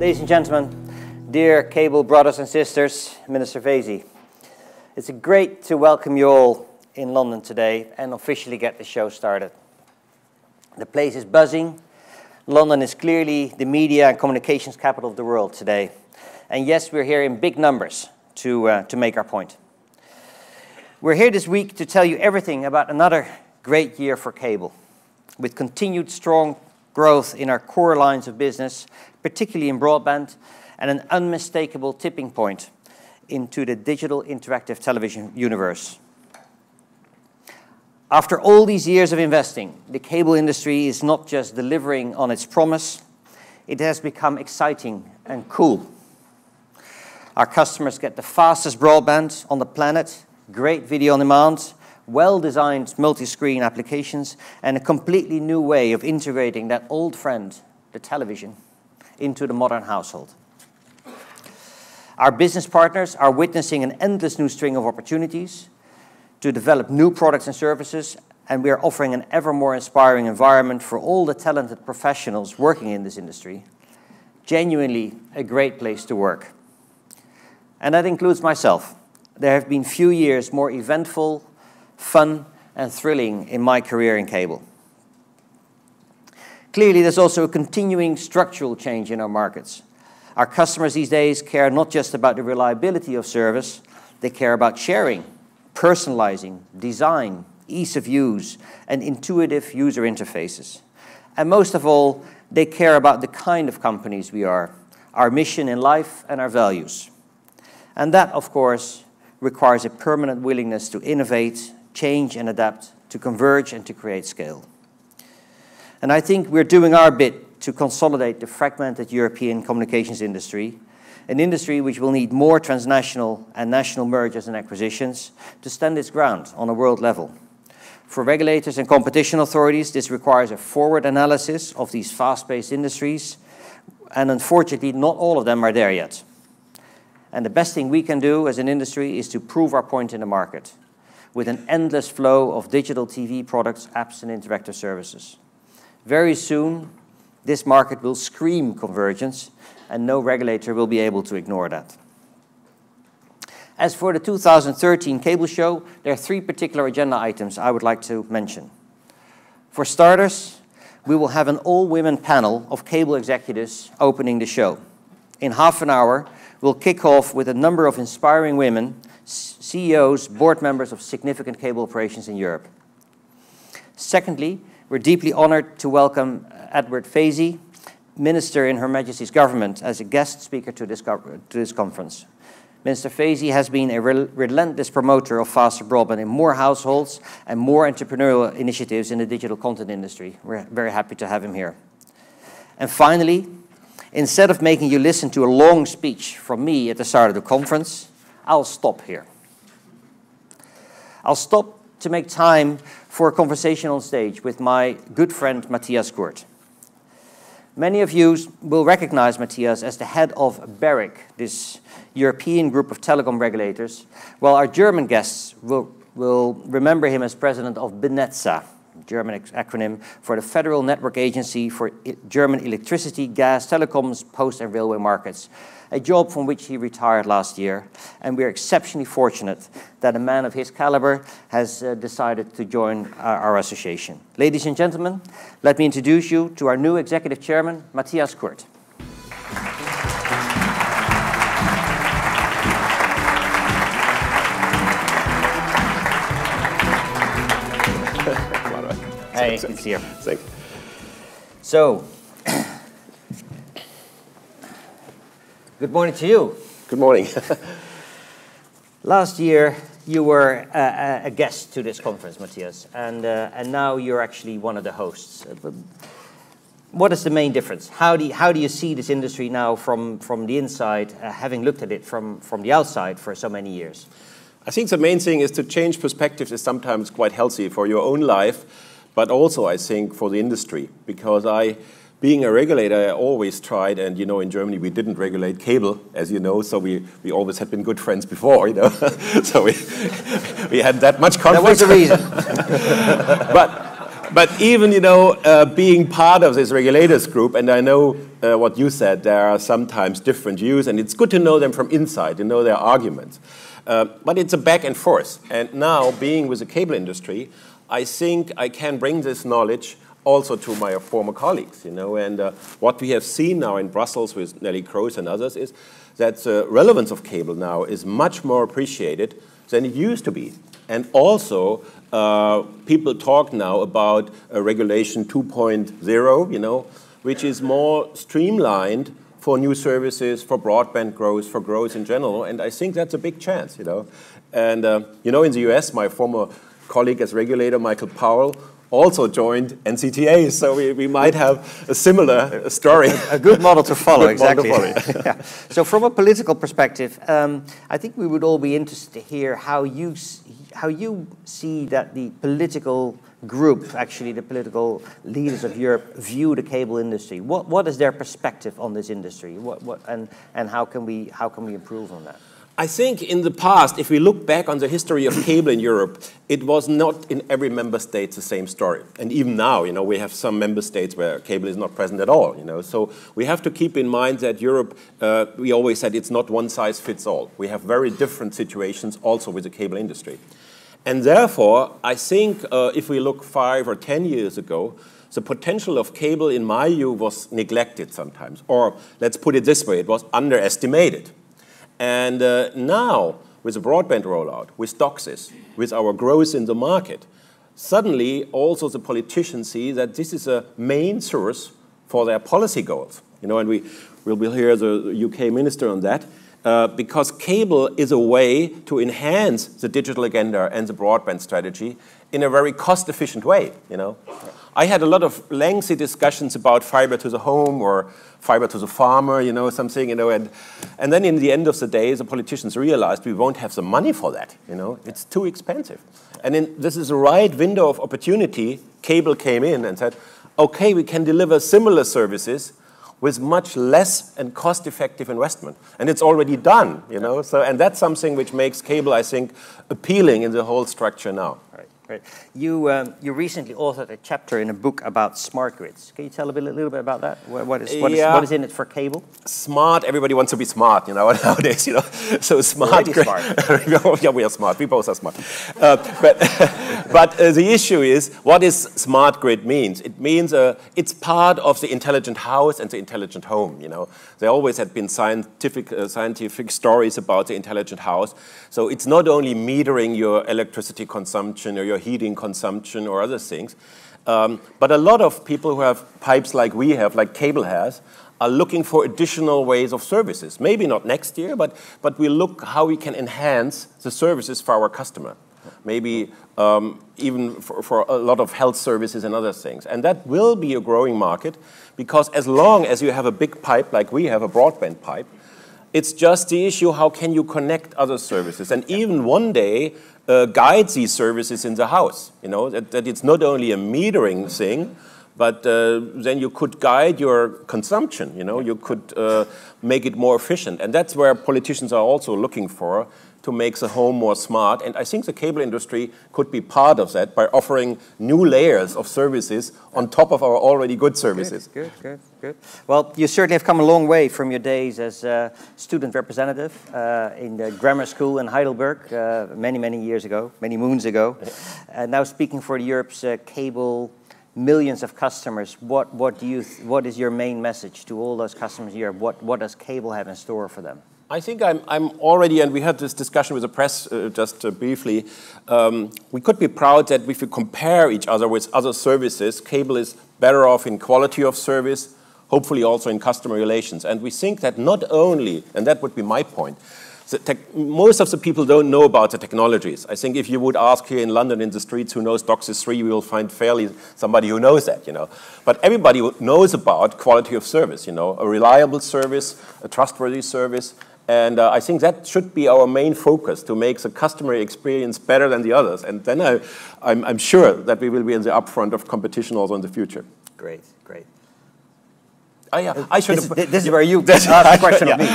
Ladies and gentlemen, dear cable brothers and sisters, Minister Vesey, it's great to welcome you all in London today and officially get the show started. The place is buzzing. London is clearly the media and communications capital of the world today. And yes, we're here in big numbers to make our point. We're here this week to tell you everything about another great year for cable, with continued strong growth in our core lines of business, particularly in broadband, and an unmistakable tipping point into the digital interactive television universe. After all these years of investing, the cable industry is not just delivering on its promise, it has become exciting and cool. Our customers get the fastest broadband on the planet, great video on demand, well-designed multi-screen applications, and a completely new way of integrating that old friend, the television, into the modern household. Our business partners are witnessing an endless new string of opportunities to develop new products and services, and we are offering an ever more inspiring environment for all the talented professionals working in this industry. Genuinely a great place to work. And that includes myself. There have been few years more eventful, fun, and thrilling in my career in cable. Clearly, there's also a continuing structural change in our markets. Our customers these days care not just about the reliability of service, they care about sharing, personalizing, design, ease of use, and intuitive user interfaces. And most of all, they care about the kind of companies we are, our mission in life, and our values. And that, of course, requires a permanent willingness to innovate, change and adapt, to converge and to create scale. And I think we're doing our bit to consolidate the fragmented European communications industry, an industry which will need more transnational and national mergers and acquisitions to stand its ground on a world level. For regulators and competition authorities, this requires a forward analysis of these fast-paced industries, and unfortunately, not all of them are there yet. And the best thing we can do as an industry is to prove our point in the market, with an endless flow of digital TV products, apps, and interactive services. Very soon, this market will scream convergence, and no regulator will be able to ignore that. As for the 2013 cable show, there are three particular agenda items I would like to mention. For starters, we will have an all-women panel of cable executives opening the show. In half an hour, we'll kick off with a number of inspiring women, CEOs, board members of significant cable operations in Europe. Secondly, we're deeply honored to welcome Edward Vesey, Minister in Her Majesty's government, as a guest speaker to this conference. Minister Vesey has been a relentless promoter of faster broadband in more households and more entrepreneurial initiatives in the digital content industry. We're very happy to have him here. And finally, instead of making you listen to a long speech from me at the start of the conference, I'll stop here. I'll stop to make time for a conversation on stage with my good friend Matthias Kurt. Many of you will recognize Matthias as the head of BEREC, this European group of telecom regulators, while our German guests will remember him as president of BNetzA, German acronym for the Federal Network Agency for German electricity, gas, telecoms, post and railway markets, a job from which he retired last year. And we are exceptionally fortunate that a man of his caliber has decided to join our association. Ladies and gentlemen, let me introduce you to our new executive chairman, Matthias Kurt. Hey, it's here. Thank you. So, good morning to you. Good morning. Last year, you were a guest to this conference, Matthias, and now you're actually one of the hosts. What is the main difference? How do you see this industry now from the inside, having looked at it from the outside for so many years? I think the main thing is to change perspectives is sometimes quite healthy for your own life, but also I think for the industry, because being a regulator, I always tried, and you know, in Germany we didn't regulate cable, as you know, so we always had been good friends before, you know, so we had that much conflict. That was the reason. But even, you know, being part of this regulators group, and I know what you said, there are sometimes different views, and it's good to know them from inside, to know their arguments. But it's a back and forth. And now, being with the cable industry, I think I can bring this knowledge also to my former colleagues, you know. And what we have seen now in Brussels with Nelly Kroes and others is that the relevance of cable now is much more appreciated than it used to be. And also, people talk now about Regulation 2.0, you know, which is more streamlined for new services, for broadband growth, for growth in general. And I think that's a big chance, you know. And, you know, in the US, my former colleague as regulator, Michael Powell, also joined NCTA, so we might have a similar story. A good model to follow, exactly. Model to follow. Yeah. So from a political perspective, I think we would all be interested to hear how you see that the political group, actually the political leaders of Europe, view the cable industry. What is their perspective on this industry? And how can we improve on that? I think in the past, if we look back on the history of cable in Europe, it was not in every member state the same story. And even now, you know, we have some member states where cable is not present at all, you know. So we have to keep in mind that Europe, we always said it's not one size fits all. We have very different situations also with the cable industry. And therefore, I think if we look 5 or 10 years ago, the potential of cable, in my view, was neglected sometimes. Or let's put it this way, it was underestimated. And now, with the broadband rollout, with DOCSIS, with our growth in the market, suddenly also the politicians see that this is a main source for their policy goals. You know, and we'll hear the UK minister on that, because cable is a way to enhance the digital agenda and the broadband strategy in a very cost-efficient way, you know. I had a lot of lengthy discussions about fiber to the home or fiber to the farmer, you know, something, you know, and then in the end of the day, the politicians realized we won't have the money for that, you know, it's too expensive. And this is the right window of opportunity. Cable came in and said, okay, we can deliver similar services with much less and cost-effective investment. And it's already done, you know, so, and that's something which makes cable, I think, appealing in the whole structure now. Right. Great. You recently authored a chapter in a book about smart grids. Can you tell a little bit about that? What is in it for cable? Smart. Everybody wants to be smart, you know, nowadays, you know. So smart. Yeah, we are smart. We both are smart. But the issue is, what is smart grid means? It means it's part of the intelligent house and the intelligent home. You know, there always had been scientific stories about the intelligent house. So it's not only metering your electricity consumption or your heating consumption or other things, but a lot of people who have pipes like we have, like cable has, are looking for additional ways of services. Maybe not next year, but we look how we can enhance the services for our customer. Maybe even for a lot of health services and other things. And that will be a growing market, because as long as you have a big pipe like we have, a broadband pipe, it's just the issue, how can you connect other services? And even one day, guide these services in the house. You know, that it's not only a metering thing, but then you could guide your consumption. You know, you could make it more efficient. And that's where politicians are also looking for, to make the home more smart. And I think the cable industry could be part of that by offering new layers of services on top of our already good services. Good. Well, you certainly have come a long way from your days as a student representative in the grammar school in Heidelberg many years ago, many moons ago. And now speaking for Europe's cable millions of customers, what is your main message to all those customers in Europe? What does cable have in store for them? I think I'm already, and we had this discussion with the press just briefly, we could be proud that if we compare each other with other services, cable is better off in quality of service, hopefully also in customer relations. And we think that not only, and that would be my point, most of the people don't know about the technologies. I think if you would ask here in London in the streets who knows DOCSIS 3, we will find fairly somebody who knows that, you know. But everybody knows about quality of service, you know, a reliable service, a trustworthy service. And I think that should be our main focus, to make the customer experience better than the others. And then I'm sure that we will be in the upfront of competition also in the future. Great. I should this is where you ask a question of me.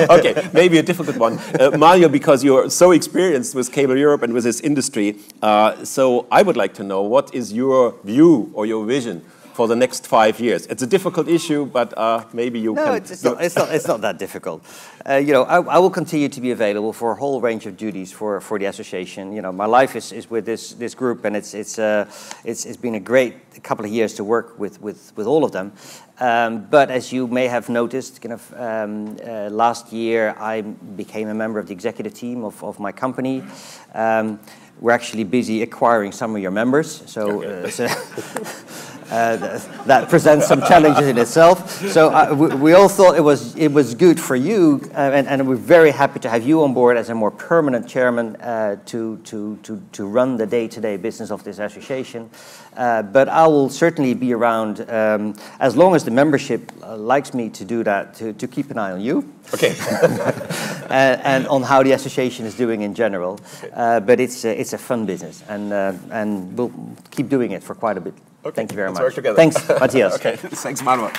Okay, maybe a difficult one. Mario, because you're so experienced with Cable Europe and with this industry, so I would like to know, what is your view or your vision for the next 5 years? It's a difficult issue, but maybe you can... No, it's not that difficult. You know, I will continue to be available for a whole range of duties for the association. You know, my life is with this group, and it's been a great couple of years to work with all of them. But as you may have noticed, kind of last year I became a member of the executive team of my company. We're actually busy acquiring some of your members, so, that presents some challenges in itself. So we all thought it was good for you, and we're very happy to have you on board as a more permanent chairman to run the day-to-day business of this association. But I will certainly be around as long as the membership likes me to do that, to keep an eye on you. Okay. and on how the association is doing in general. Okay. But it's a fun business, and we'll keep doing it for quite a bit. Okay. Thank you very Let's much. work together. Thanks, Matthias. Okay. Thanks, Manuel.